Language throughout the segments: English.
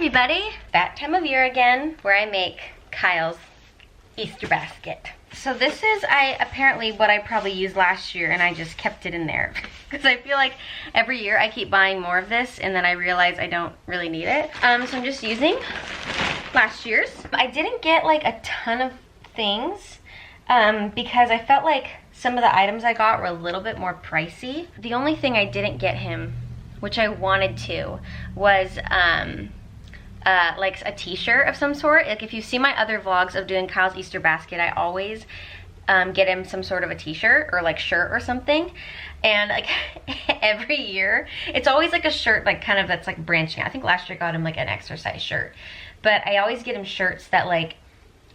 everybody, that time of year again where I make Kyle's Easter basket. So this is apparently what I probably used last year, and I just kept it in there because I feel like every year I keep buying more of this and then I realize I don't really need it. So I'm just using last year's. I didn't get like a ton of things because I felt like some of the items I got were a little bit more pricey. The only thing I didn't get him, which I wanted to, was like a t-shirt of some sort. Like if you see my other vlogs of doing Kyle's Easter basket, I always get him some sort of a t-shirt or like shirt or something. And like every year, it's always like a shirt like kind of that's like branching. I think last year I got him like an exercise shirt. But I always get him shirts that like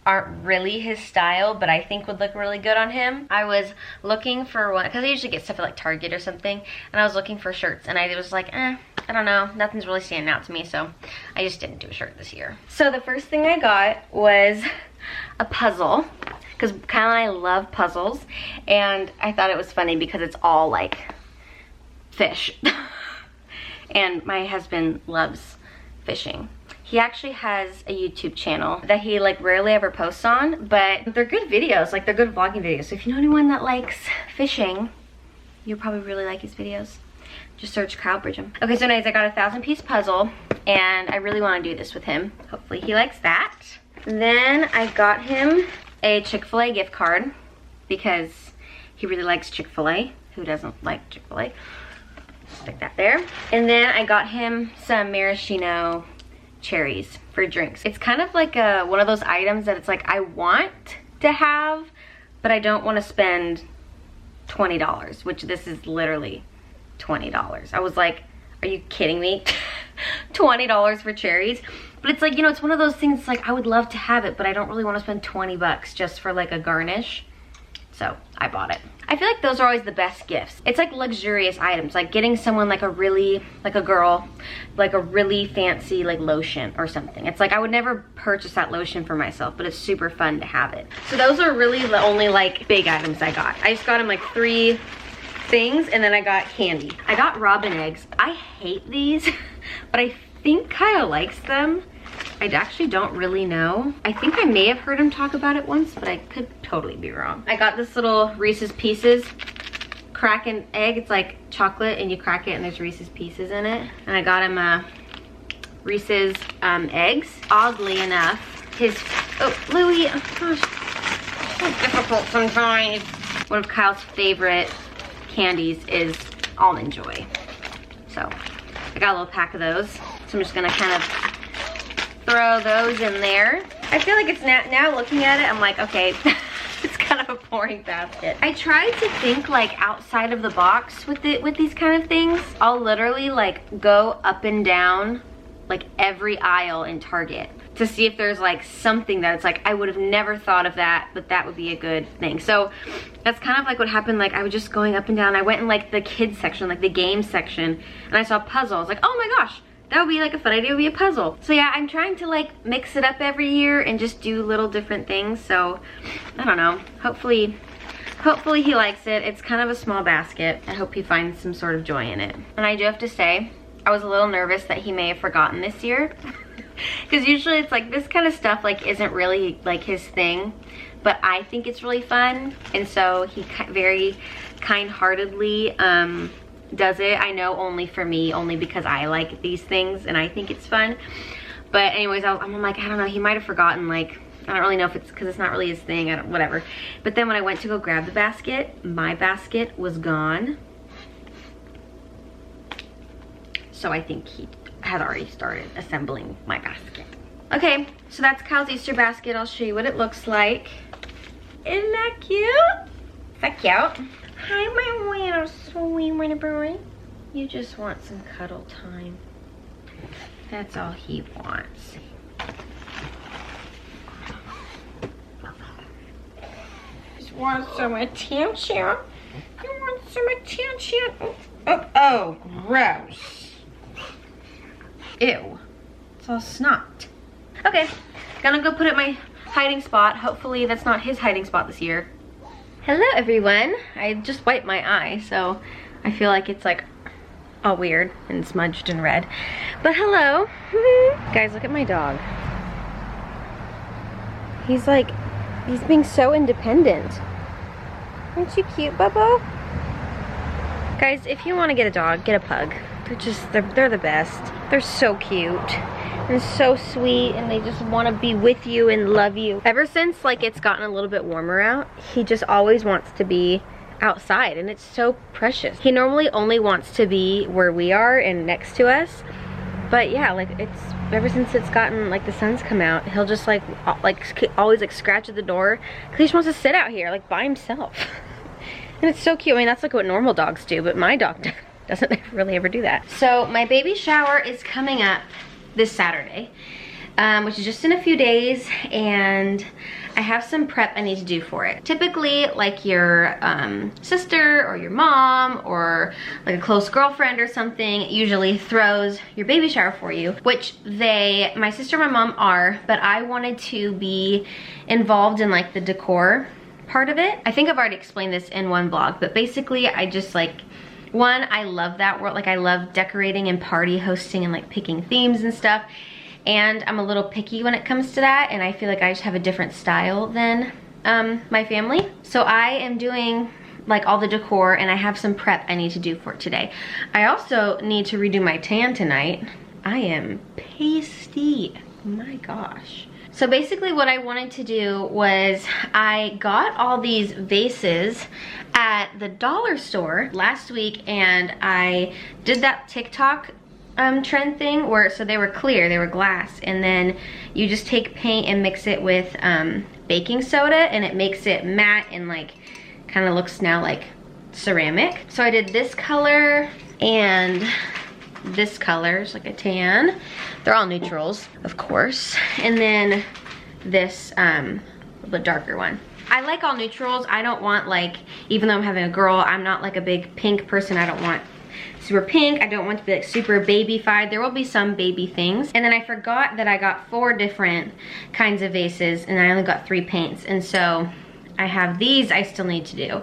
aren't really his style, but I think would look really good on him. I was looking for one, because I usually get stuff at like Target or something, and I was looking for shirts, and I was like, I don't know, nothing's really standing out to me, so I just didn't do a shirt this year. So the first thing I got was a puzzle, because Kyle and I love puzzles, and I thought it was funny because it's all like fish. And my husband loves fishing. He actually has a YouTube channel that he like rarely ever posts on, but they're good videos, like they're good vlogging videos. So if you know anyone that likes fishing, you'll probably really like his videos. Just search Kyle Bridgham. Okay, so anyways, I got a 1,000-piece puzzle and I really want to do this with him. Hopefully he likes that. Then I got him a Chick-fil-A gift card because he really likes Chick-fil-A. Who doesn't like Chick-fil-A? Stick that there. And then I got him some maraschino cherries for drinks. It's kind of like one of those items that it's like I want to have, but I don't want to spend $20, which this is literally $20. I was like, are you kidding me? $20 for cherries? But it's like, you know, it's one of those things like I would love to have it, but I don't really want to spend 20 bucks just for like a garnish. So I bought it. I feel like those are always the best gifts. It's like luxurious items, like getting someone like a really, like a girl, like a really fancy like lotion or something. It's like I would never purchase that lotion for myself, but it's super fun to have it. So those are really the only like big items I got. I just got him like 3 things, and then I got candy. I got robin eggs. I hate these, but I think Kyle likes them. I actually don't really know. I think I may have heard him talk about it once, but I could totally be wrong. I got this little Reese's Pieces crack an egg. It's like chocolate and you crack it and there's Reese's Pieces in it. And I got him Reese's eggs. Oddly enough, Louie, oh gosh, so difficult sometimes. One of Kyle's favorite candies is Almond Joy. So I got a little pack of those. So I'm just gonna kind of throw those in there. I feel like it's now looking at it, I'm like, okay, it's kind of a boring basket. I try to think like outside of the box with these kind of things. I'll literally like go up and down like every aisle in Target to see if there's like something that it's like I would have never thought of that, but that would be a good thing. So that's kind of like what happened. Like I was just going up and down. I went in like the kids section, like the game section, and I saw puzzles. Like, oh my gosh, that would be like a fun idea, would be a puzzle. So yeah, I'm trying to like mix it up every year and just do little different things. So I don't know, hopefully he likes it. It's kind of a small basket. I hope he finds some sort of joy in it. And I do have to say, I was a little nervous that he may have forgotten this year. Because usually it's like this kind of stuff like isn't really like his thing, but I think it's really fun. And so he very kind-heartedly does it. I know only for me, only because I like these things and I think it's fun. But anyways, I'm like, I don't know, he might have forgotten, like, I don't really know if it's because it's not really his thing, whatever. But then when I went to go grab the basket, my basket was gone. So I think he had already started assembling my basket. Okay, so that's Kyle's Easter basket. I'll show you what it looks like. Isn't that cute? Is that cute? Hi, my little sweet little boy. You just want some cuddle time. That's all he wants. Just want some attention. You want some attention? Oh, gross. Ew. It's all snot. Okay, gonna go put it in my hiding spot. Hopefully that's not his hiding spot this year. Hello everyone. I just wiped my eye, so I feel like it's like all weird and smudged and red. But hello. Guys, look at my dog. He's being so independent. Aren't you cute, Bubbo? Guys, if you want to get a dog, get a pug. They're the best. They're so cute and so sweet, and they just want to be with you and love you. Ever since like it's gotten a little bit warmer out, he just always wants to be outside, and it's so precious. He normally only wants to be where we are and next to us, but yeah, like it's ever since it's gotten like the sun's come out, he'll just like always like scratch at the door because he just wants to sit out here like by himself. And it's so cute. I mean, that's like what normal dogs do, but my dog doesn't really ever do that. So my baby shower is coming up this Saturday, which is just in a few days, and I have some prep I need to do for it. Typically, like your sister or your mom or like a close girlfriend or something usually throws your baby shower for you, which my sister and my mom are, but I wanted to be involved in like the decor part of it. I think I've already explained this in one vlog, but basically I just like, one, I love that world. Like I love decorating and party hosting and like picking themes and stuff. And I'm a little picky when it comes to that, and I feel like I just have a different style than my family. So I am doing like all the decor, and I have some prep I need to do for today. I also need to redo my tan tonight. I am pasty, my gosh. So basically what I wanted to do was I got all these vases at the dollar store last week, and I did that TikTok trend thing where, so they were clear, they were glass, and then you just take paint and mix it with baking soda, and it makes it matte and like kind of looks now like ceramic. So I did this color and this color, it's like a tan. They're all neutrals, of course. And then this the darker one. I like all neutrals. I don't want like, even though I'm having a girl, I'm not like a big pink person. I don't want super pink. I don't want to be like super baby-fied. There will be some baby things. And then I forgot that I got 4 different kinds of vases, and I only got 3 paints. And so I have these I still need to do.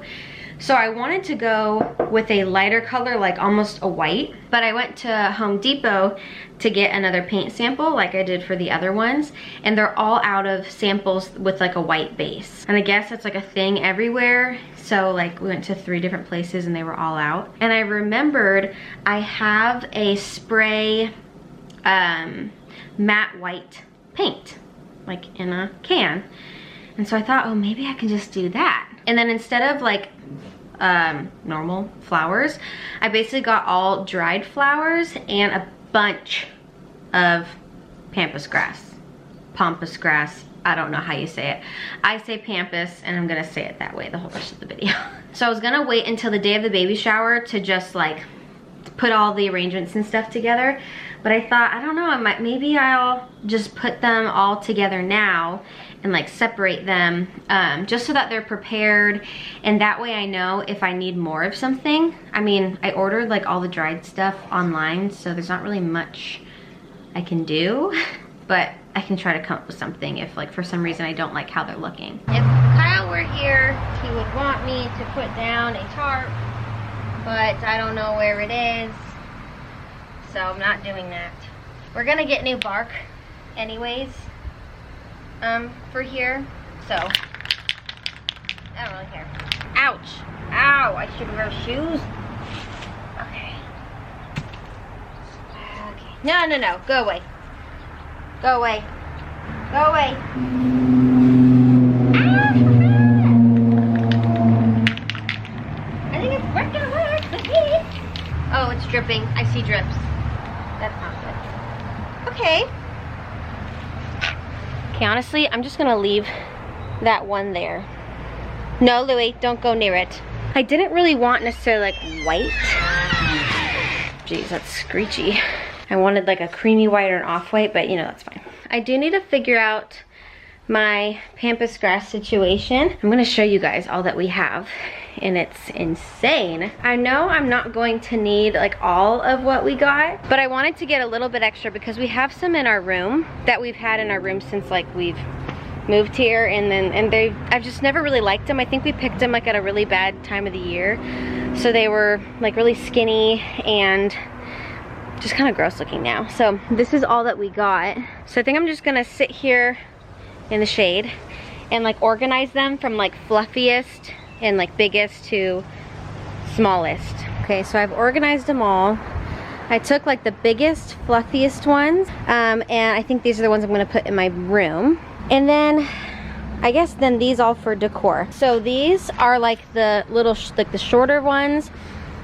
So I wanted to go with a lighter color, like almost a white, but I went to Home Depot to get another paint sample like I did for the other ones, and they're all out of samples with like a white base. And I guess that's like a thing everywhere. So like we went to 3 different places and they were all out. And I remembered I have a spray matte white paint, like in a can. And so I thought, oh, maybe I can just do that. And then instead of like normal flowers, I basically got all dried flowers and a bunch of pampas grass. I don't know how you say it. I say pampas, and I'm gonna say it that way the whole rest of the video. So I was gonna wait until the day of the baby shower to just like put all the arrangements and stuff together, but I thought, I don't know, maybe I'll just put them all together now and like separate them just so that they're prepared, and that way I know if I need more of something. I mean, I ordered like all the dried stuff online, so there's not really much I can do, but I can try to come up with something if like for some reason I don't like how they're looking. If Kyle were here, he would want me to put down a tarp, but I don't know where it is, so I'm not doing that. We're gonna get new bark anyways for here, so I don't really care. Ouch! Ow! I should wear shoes. Okay. No, go away. Go away. Go away. I think it's gonna work. Oh, it's dripping. I see drips. That's not good. Okay. Okay, honestly, I'm just gonna leave that one there. No, Louie, don't go near it. I didn't really want necessarily like white. Jeez, that's screechy. I wanted like a creamy white or an off-white, but you know, that's fine. I do need to figure out my pampas grass situation. I'm gonna show you guys all that we have, and it's insane. I know I'm not going to need like all of what we got, but I wanted to get a little bit extra because we have some in our room that we've had in our room since like we've moved here, and I've just never really liked them. I think we picked them like at a really bad time of the year, so they were like really skinny, and just kind of gross looking now. So this is all that we got. So I think I'm just gonna sit here in the shade and like organize them from like fluffiest and like biggest to smallest. Okay, so I've organized them all. I took like the biggest, fluffiest ones, and I think these are the ones I'm gonna put in my room. And then, I guess then these all for decor. So these are like the little, like the shorter ones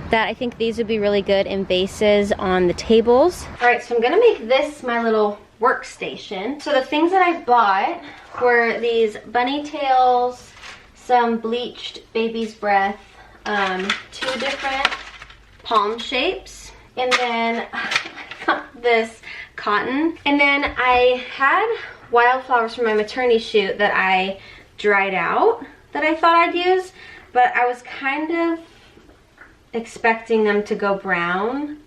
that I think these would be really good in vases on the tables. All right, so I'm gonna make this my little workstation. So the things that I bought were these bunny tails, some bleached baby's breath, 2 different palm shapes, and then I got this cotton. And then I had wildflowers from my maternity shoot that I dried out that I thought I'd use, but I was kind of expecting them to go brown,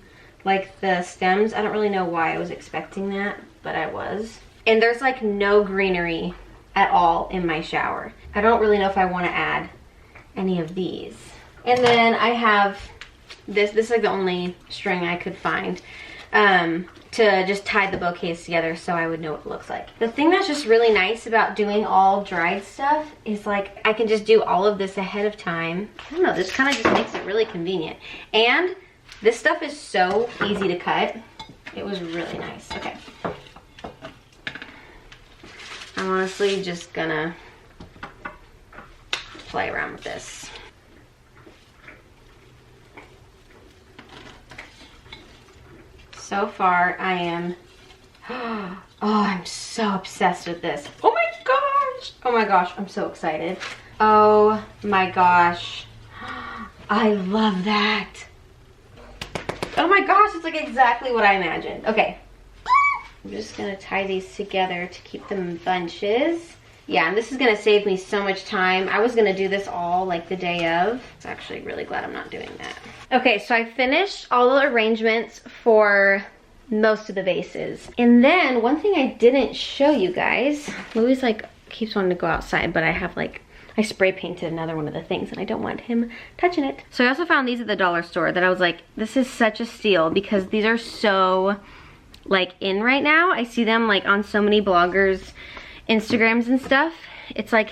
like the stems. I don't really know why I was expecting that, but I was. And there's like no greenery at all in my shower. I don't really know if I want to add any of these. And then I have this is like the only string I could find to just tie the bouquets together so I would know what it looks like. The thing that's just really nice about doing all dried stuff is like I can just do all of this ahead of time. I don't know, this kind of just makes it really convenient. And this stuff is so easy to cut. It was really nice. Okay. I'm honestly just gonna play around with this. So far, I am, oh, I'm so obsessed with this. Oh my gosh. Oh my gosh, I'm so excited. Oh my gosh. I love that. Oh my gosh, it's like exactly what I imagined. Okay. I'm just gonna tie these together to keep them in bunches. Yeah, and this is gonna save me so much time. I was gonna do this all like the day of. I'm actually really glad I'm not doing that. Okay, so I finished all the arrangements for most of the vases. And then one thing I didn't show you guys, Louis like keeps wanting to go outside, but I have like, I spray painted another one of the things and I don't want him touching it. So I also found these at the dollar store that I was like, this is such a steal because these are so like in right now. I see them like on so many bloggers' Instagrams and stuff. It's like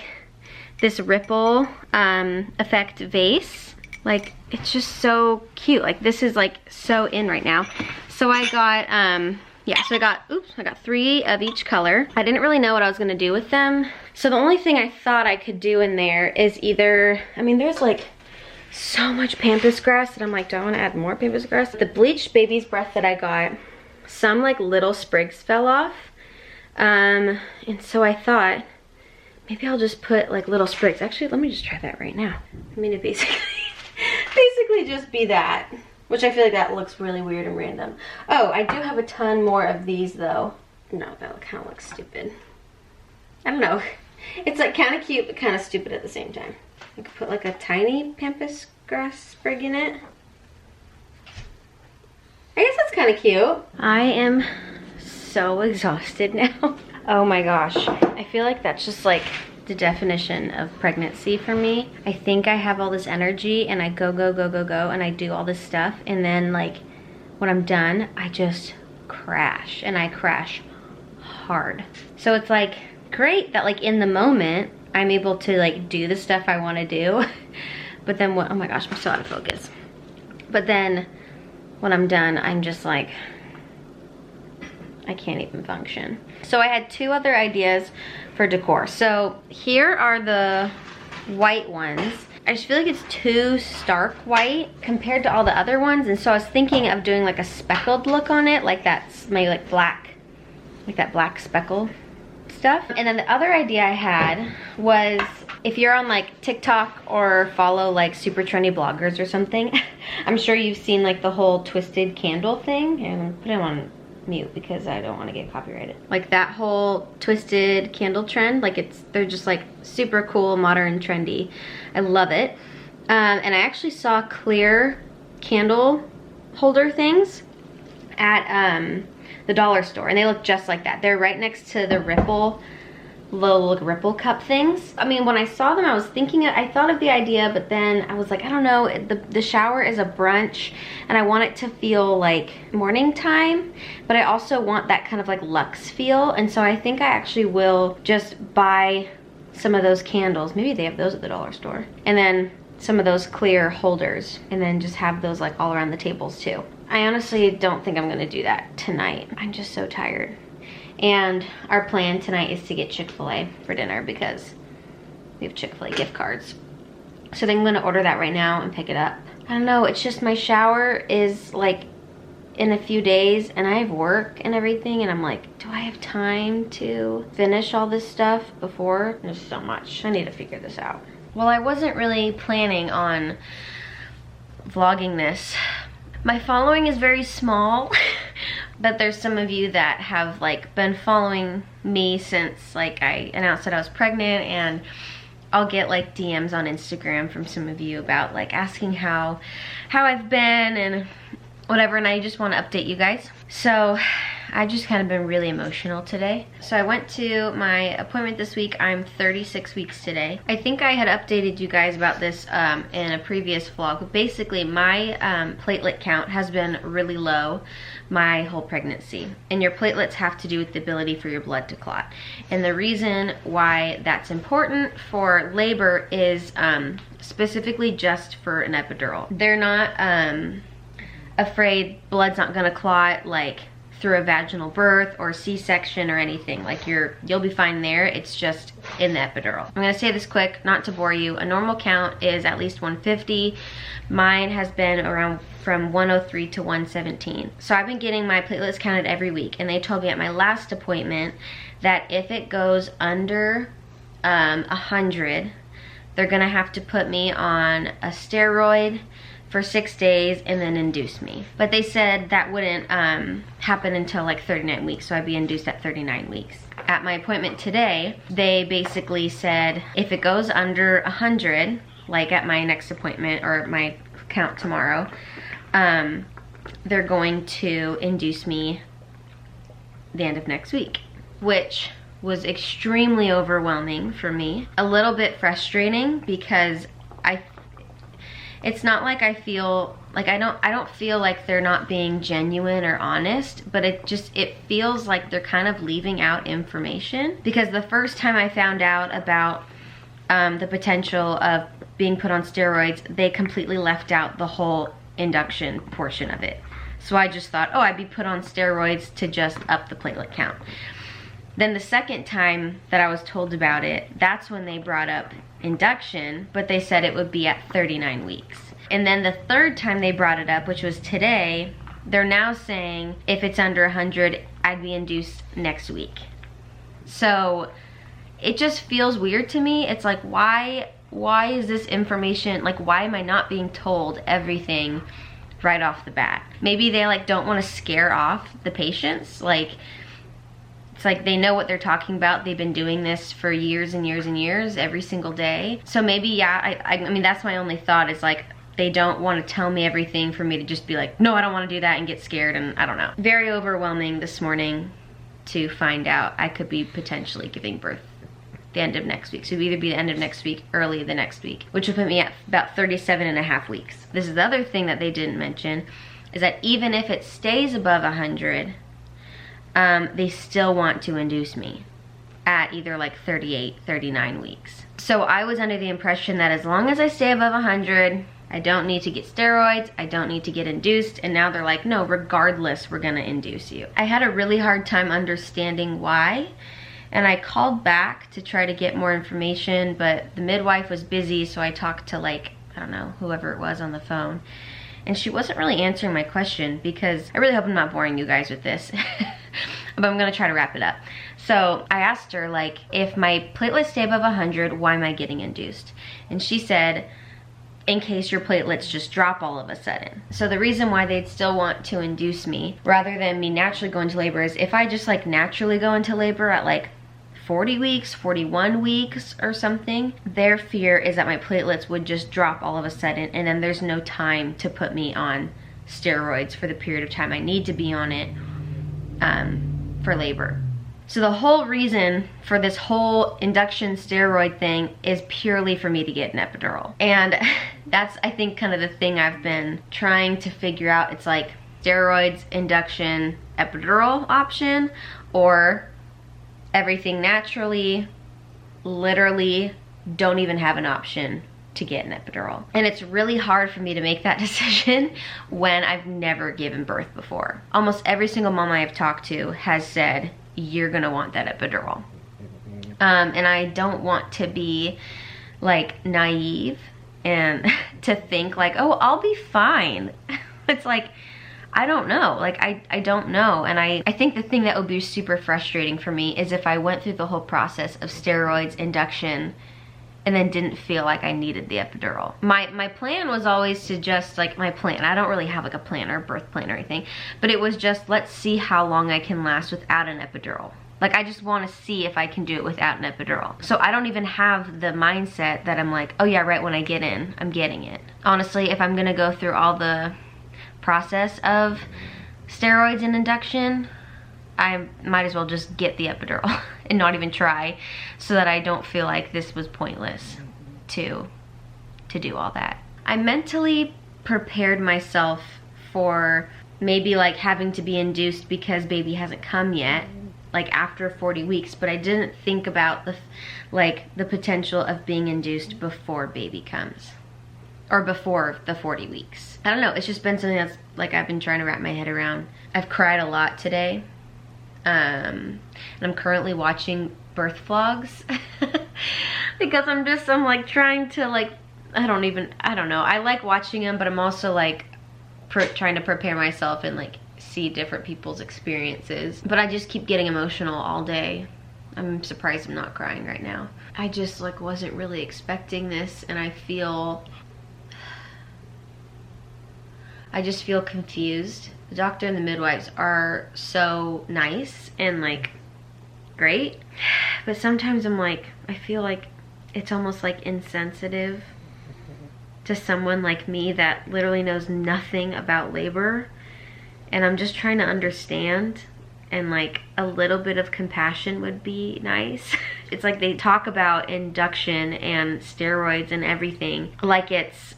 this ripple effect vase. Like it's just so cute. Like this is like so in right now. So I got yeah, so I got 3 of each color. I didn't really know what I was gonna do with them. So the only thing I thought I could do in there is either, I mean there's like so much pampas grass that I'm like, do I wanna add more pampas grass? The bleached baby's breath that I got, some like little sprigs fell off. And so I thought, maybe I'll just put like little sprigs. Actually, let me just try that right now. I mean, it basically just be that, which I feel like that looks really weird and random. Oh, I do have a ton more of these though. No, that kind of looks stupid. I don't know. It's like kind of cute, but kind of stupid at the same time. I could put like a tiny pampas grass sprig in it. I guess that's kind of cute. I am so exhausted now. Oh my gosh. I feel like that's just like the definition of pregnancy for me. I think I have all this energy and I go, and I do all this stuff. And then like when I'm done, I just crash, and I crash hard. So it's like great that like in the moment, I'm able to like do the stuff I want to do. But then what, oh my gosh, I'm so out of focus. But then when I'm done, I'm just like, I can't even function. So I had 2 other ideas for decor. So here are the white ones. I just feel like it's too stark white compared to all the other ones. And so I was thinking of doing like a speckled look on it, like that's maybe like black, like that black speckle stuff. And then the other idea I had was, if you're on like TikTok or follow like super trendy bloggers or something, I'm sure you've seen like the whole twisted candle thing. And I'm gonna put them on mute because I don't want to get copyrighted. Like that whole twisted candle trend, like they're just like super cool, modern, trendy. I love it. And I actually saw clear candle holder things at the dollar store, and they look just like that. They're right next to the ripple little like ripple cup things. I mean, when I saw them, I was thinking, I thought of the idea, but then I was like, I don't know, the shower is a brunch and I want it to feel like morning time, but I also want that kind of like luxe feel. And so I think I actually will just buy some of those candles. Maybe they have those at the dollar store. And then some of those clear holders, and then just have those like all around the tables too. I honestly don't think I'm gonna do that tonight. I'm just so tired. And our plan tonight is to get Chick-fil-A for dinner because we have Chick-fil-A gift cards. So then I'm gonna order that right now and pick it up. I don't know, it's just my shower is like in a few days and I have work and everything, and I'm like, do I have time to finish all this stuff before? There's so much. I need to figure this out. Well, I wasn't really planning on vlogging this. My following is very small, but there's some of you that have like been following me since like I announced that I was pregnant, and I'll get like DMs on Instagram from some of you about like asking how I've been and whatever, and I just want to update you guys. So I've just kind of been really emotional today. So I went to my appointment this week. I'm 36 weeks today. I think I had updated you guys about this in a previous vlog, but basically my platelet count has been really low my whole pregnancy. And your platelets have to do with the ability for your blood to clot. And the reason why that's important for labor is specifically just for an epidural. They're not afraid blood's not gonna clot like through a vaginal birth or C-section or anything. Like you'll be fine there. It's just in the epidural. I'm gonna say this quick, not to bore you. A normal count is at least 150. Mine has been around from 103 to 117. So I've been getting my platelets counted every week, and they told me at my last appointment that if it goes under 100, they're gonna have to put me on a steroid for 6 days and then induce me. But they said that wouldn't happen until like 39 weeks, so I'd be induced at 39 weeks. At my appointment today, they basically said if it goes under 100, like at my next appointment or my count tomorrow, they're going to induce me the end of next week, which was extremely overwhelming for me. A little bit frustrating because it's not like I feel like I don't feel like they're not being genuine or honest, but it feels like they're kind of leaving out information. Because the first time I found out about the potential of being put on steroids, they completely left out the whole induction portion of it. So I just thought, oh, I'd be put on steroids to just up the platelet count. Then the second time that I was told about it, that's when they brought up induction, but they said it would be at 39 weeks. And then the third time they brought it up, which was today, they're now saying if it's under 100, I'd be induced next week. So it just feels weird to me. It's like, why is this information, like why am I not being told everything right off the bat? Maybe they like don't want to scare off the patients. Like, it's like they know what they're talking about. They've been doing this for years and years and years, every single day. So maybe, yeah, I mean, that's my only thought is like, they don't want to tell me everything for me to just be like, no, I don't want to do that and get scared, and I don't know. Very overwhelming this morning to find out I could be potentially giving birth the end of next week. So it'd either be the end of next week, early the next week, which would put me at about 37.5 weeks. This is the other thing that they didn't mention, is that even if it stays above 100, they still want to induce me at either like 38, 39 weeks. So I was under the impression that as long as I stay above 100, I don't need to get steroids, I don't need to get induced, and now they're like, no, regardless, we're gonna induce you. I had a really hard time understanding why, and I called back to try to get more information, but the midwife was busy, so I talked to like, I don't know, whoever it was on the phone, and she wasn't really answering my question, because I really hope I'm not boring you guys with this, but I'm gonna try to wrap it up. So I asked her, like, if my platelets stay above 100, why am I getting induced? And she said, in case your platelets just drop all of a sudden. So the reason why they'd still want to induce me rather than me naturally go into labor is if I just like naturally go into labor at like 40 weeks, 41 weeks or something, their fear is that my platelets would just drop all of a sudden, and then there's no time to put me on steroids for the period of time I need to be on it for labor. So the whole reason for this whole induction steroid thing is purely for me to get an epidural. And that's, I think, kind of the thing I've been trying to figure out. It's like steroids, induction, epidural option, or everything naturally, literally don't even have an option to get an epidural. And it's really hard for me to make that decision when I've never given birth before. Almost every single mom I have talked to has said, you're gonna want that epidural. And I don't want to be like naive and to think like, oh, I'll be fine. It's like, I don't know, like I don't know. And I think the thing that would be super frustrating for me is if I went through the whole process of steroids, induction, and then didn't feel like I needed the epidural. My plan was always to just, like, my plan, I don't really have like a plan or a birth plan or anything, but it was just, let's see how long I can last without an epidural. Like, I just want to see if I can do it without an epidural. So I don't even have the mindset that I'm like, oh yeah, right when I get in, I'm getting it. Honestly, if I'm gonna go through all the process of steroids and induction, I might as well just get the epidural and not even try, so that I don't feel like this was pointless to do all that. I mentally prepared myself for maybe like having to be induced because baby hasn't come yet, like after 40 weeks, but I didn't think about the potential of being induced before baby comes, or before the 40 weeks. I don't know, it's just been something that's like I've been trying to wrap my head around. I've cried a lot today. And I'm currently watching birth vlogs because I'm like trying to like, I don't know. I like watching them, but I'm also like trying to prepare myself and like see different people's experiences. But I just keep getting emotional all day. I'm surprised I'm not crying right now. I just like wasn't really expecting this, and I just feel confused. The doctor and the midwives are so nice and like great, but sometimes I'm like, I feel like it's almost like insensitive to someone like me that literally knows nothing about labor, and I'm just trying to understand, and like a little bit of compassion would be nice. It's like they talk about induction and steroids and everything like it's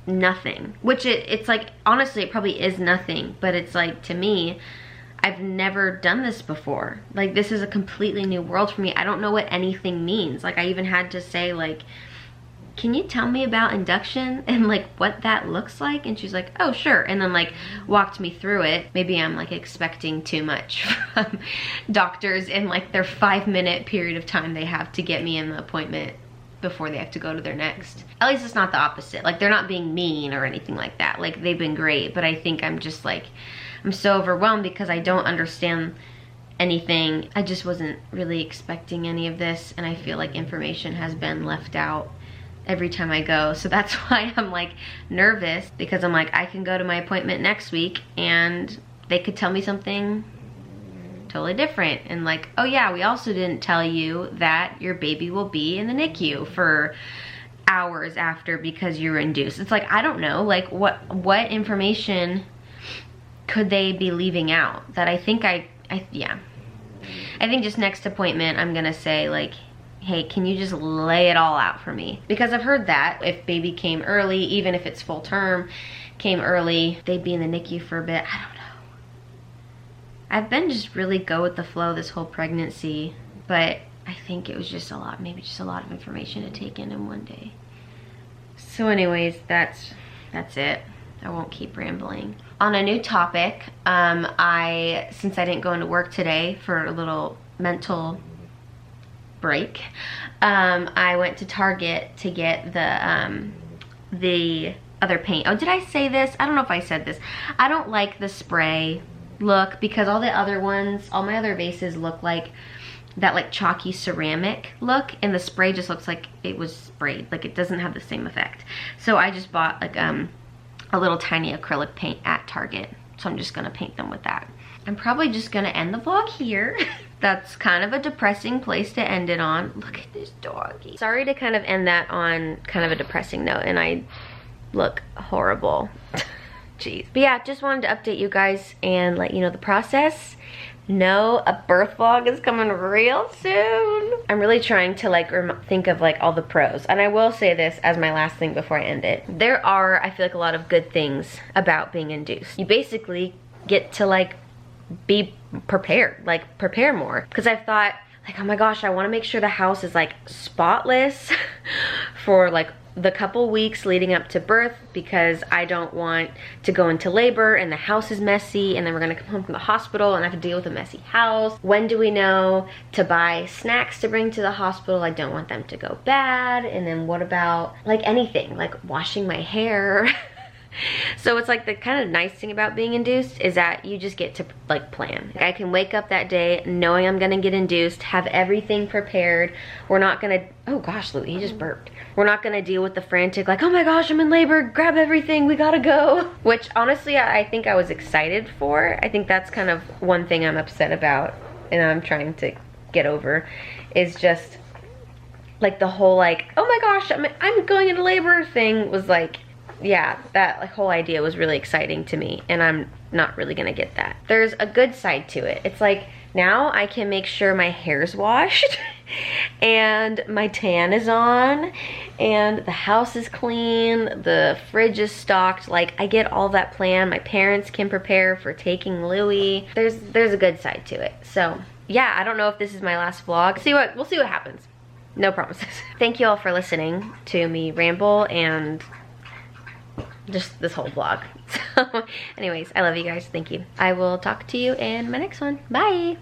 nothing, which it's like, honestly, it probably is nothing, but it's like, to me, I've never done this before. Like, this is a completely new world for me. I don't know what anything means. Like, I even had to say, like, can you tell me about induction and like what that looks like? And she's like, oh sure, and then like walked me through it. Maybe I'm like expecting too much from doctors in like their 5-minute period of time they have to get me in the appointment before they have to go to their next. At least it's not the opposite. Like, they're not being mean or anything like that. Like, they've been great, but I think I'm just like, I'm so overwhelmed because I don't understand anything. I just wasn't really expecting any of this, and I feel like information has been left out every time I go. So that's why I'm like nervous, because I'm like, I can go to my appointment next week and they could tell me something totally different, and like, oh yeah, we also didn't tell you that your baby will be in the NICU for hours after because you were induced. It's like, I don't know, like what information could they be leaving out that I think yeah. I think just next appointment I'm gonna say like, hey, can you just lay it all out for me? Because I've heard that if baby came early, even if it's full term, came early, they'd be in the NICU for a bit. I don't know. I've been just really go with the flow this whole pregnancy, but I think it was just a lot, maybe just a lot of information to take in one day. So anyways, that's it. I won't keep rambling. On a new topic, since I didn't go into work today for a little mental break, I went to Target to get the other paint. Oh, did I say this? I don't know if I said this. I don't like the spray look because all the other ones, all my other vases look like that like chalky ceramic look, and the spray just looks like it was sprayed. Like, it doesn't have the same effect. So I just bought like a little tiny acrylic paint at Target. So I'm just gonna paint them with that. I'm probably just gonna end the vlog here. That's kind of a depressing place to end it on. Look at this doggy. Sorry to kind of end that on kind of a depressing note, and I look horrible. Jeez. But yeah, just wanted to update you guys and let you know the process. know a birth vlog is coming real soon. I'm really trying to like think of like all the pros. And I will say this as my last thing before I end it. There are, I feel like, a lot of good things about being induced. You basically get to like be prepared, like prepare more. Because I've thought like, oh my gosh, I want to make sure the house is like spotless for like the couple weeks leading up to birth, because I don't want to go into labor and the house is messy and then we're gonna come home from the hospital and I have to deal with a messy house. When do we know to buy snacks to bring to the hospital? I don't want them to go bad. And then what about like anything, like washing my hair? So it's like the kind of nice thing about being induced is that you just get to like plan. I can wake up that day knowing I'm gonna get induced, have everything prepared. We're not gonna, oh gosh, Louie, he just burped. We're not gonna deal with the frantic like, oh my gosh, I'm in labor, grab everything, we gotta go. Which honestly, I think I was excited for. I think that's kind of one thing I'm upset about and I'm trying to get over is just like the whole like, oh my gosh, I'm going into labor thing was like, yeah, that like whole idea was really exciting to me and I'm not really gonna get that. There's a good side to it. It's like now I can make sure my hair's washed and my tan is on and the house is clean, the fridge is stocked. Like I get all that planned. My parents can prepare for taking Louie. There's a good side to it. So yeah, I don't know if this is my last vlog. We'll see what happens. No promises. Thank you all for listening to me ramble and just this whole vlog. So anyways, I love you guys. Thank you. I will talk to you in my next one. Bye.